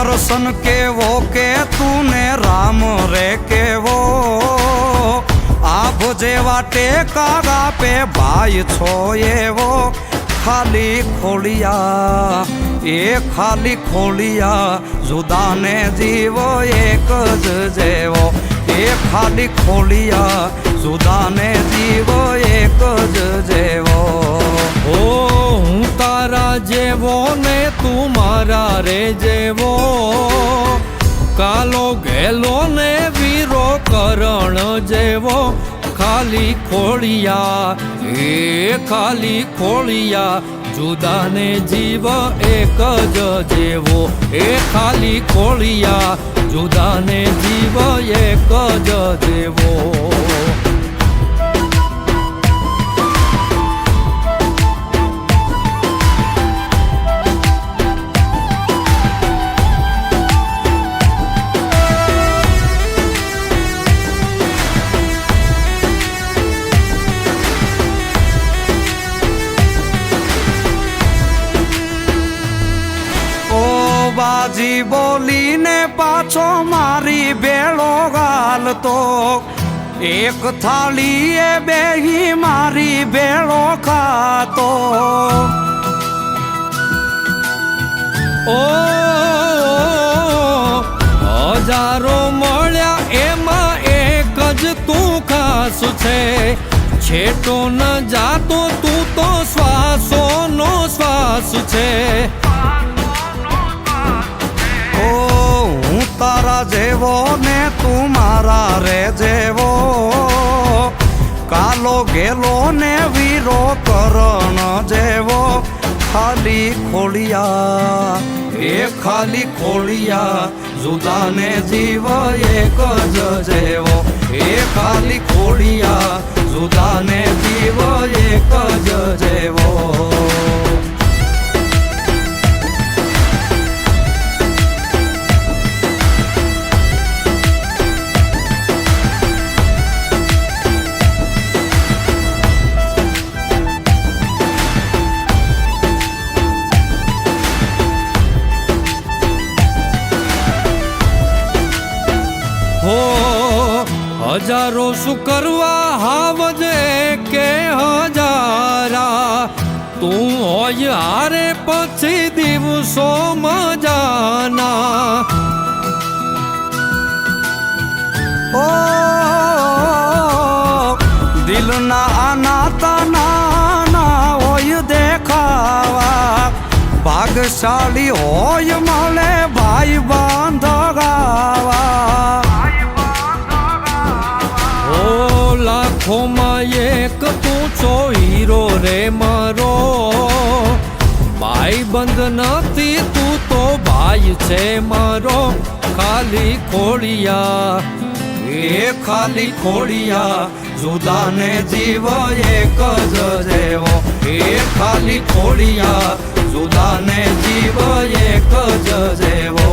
કરશન કેવો કે તું રામ રે કેવો આભ જેવા ટેકા આપે ભાઈ છો એવો ખાલી ખોલિયા એ ખાલી ખોલિયા જુદાને જીવો એક જ જેવો એ ખાલી ખોલિયા જુદાને જીવો એક જ જેવો ઓ હું તારા જેવો ને તું મારા રે જેવો કાલો ગેલો ને વીરો કરણ જેવો ખાલી ખોળિયા એ ખાલી ખોળિયા જુદાને જીવ એક જ જેવો એ ખાલી ખોળિયા જુદાને જીવ એક જ જેવો બાજી બોલીને પાછો મારી બેળો ગાલતો એક થાળીએ બેહી મારી બેળો ખાતો ઓ હજારો મળ્યા એમાં એક જ તું ખાસ છે છેટો ન જાતો તું તો શ્વાસોનો શ્વાસ છે હું તારા જેવો ને તું મારા રે જેવો કાલો ગેલો ને વીરો કરણ જેવો ખાલી ખોલિયા એ ખાલી ખોલિયા જુદાને જીવ એક જ જેવો એ ખાલી ખોલિયા જુદાને જીવ એક જ જેવો હજારો શું કરવા હાવજે કે હજારા તું હોય હારે પછી દિવસો મજાના ઓ દિલના આનાતા નાના હોય દેખાવા ભાગશાળી હોય મળે ભાઈ બાંધ ગાવા લાખોમાં એક તું છો હીરો રે મારો ભાઈ બંધ નથી તું તો ભાઈ છે મારો ખાલી ખોળિયા એ ખાલી ખોળિયા જુદાને જીવ એક જ જેવો એ ખાલી ખોળિયા જુદાને જીવ એક જ જેવો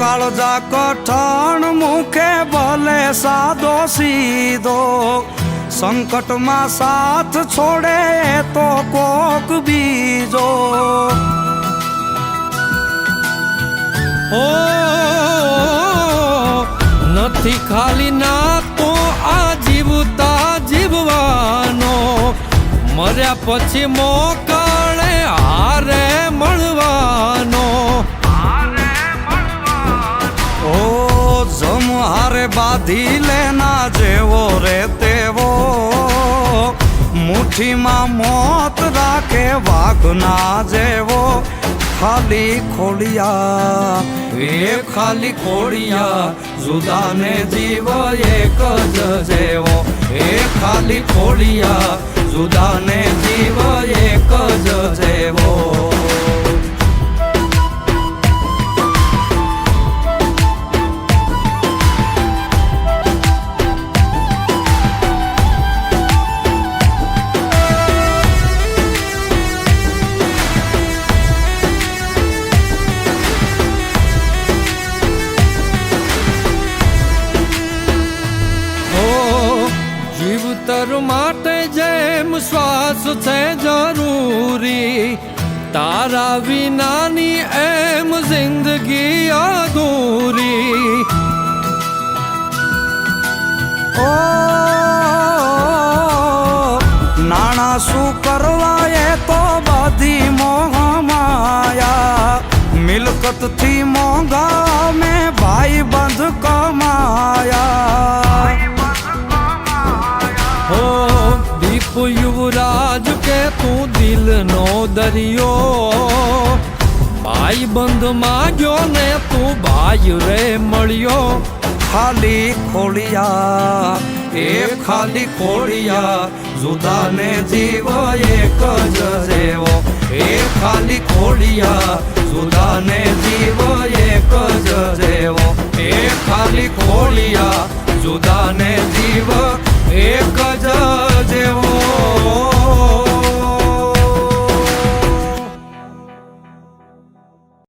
કાળજા કઠણ મુખે ભલે સાદો સીધો સંકટમાં સાથ છોડે તો કોક બીજો ઓ નથી ખાલી ના તો આ જીવતા જીવવાનો મર્યા પછી મોકળે હારે મળવાનો હારે બાંધી લેના જેવો રે તેવો મુઠ્ઠીમાં મોત રાખે વાઘના જેવો ખાલી ખોલિયા એ ખાલી ખોલિયા જુદાને જીવ એક જ જેવો એ ખાલી ખોલિયા જુદાને જીવ એક જ જેવો શ્વાસ છે જરૂરી, તારા વિનાની એમ જિંદગી અધૂરી. ઓ નાણા શું કરવા એ તો બધી મોહ માયા, મિલકતથી મોંઘા મેં ભાઈ બંધ કમાયા. હો દીપ યુવરાજ કે તું દિલનો દરિયો, ભાઈ બંધ માંગ્યો ને તું ભાઈ રે મળ્યો. ખાલી ખોડિયા એ ખાલી ખોડિયા, જુદાને જીવ એક જ જેવો. એ ખાલી ખોડિયા જુદાને જીવ એક જ જેવો. એ ખાલી ખોડિયા જુદાને જીવ એક જ જેવો.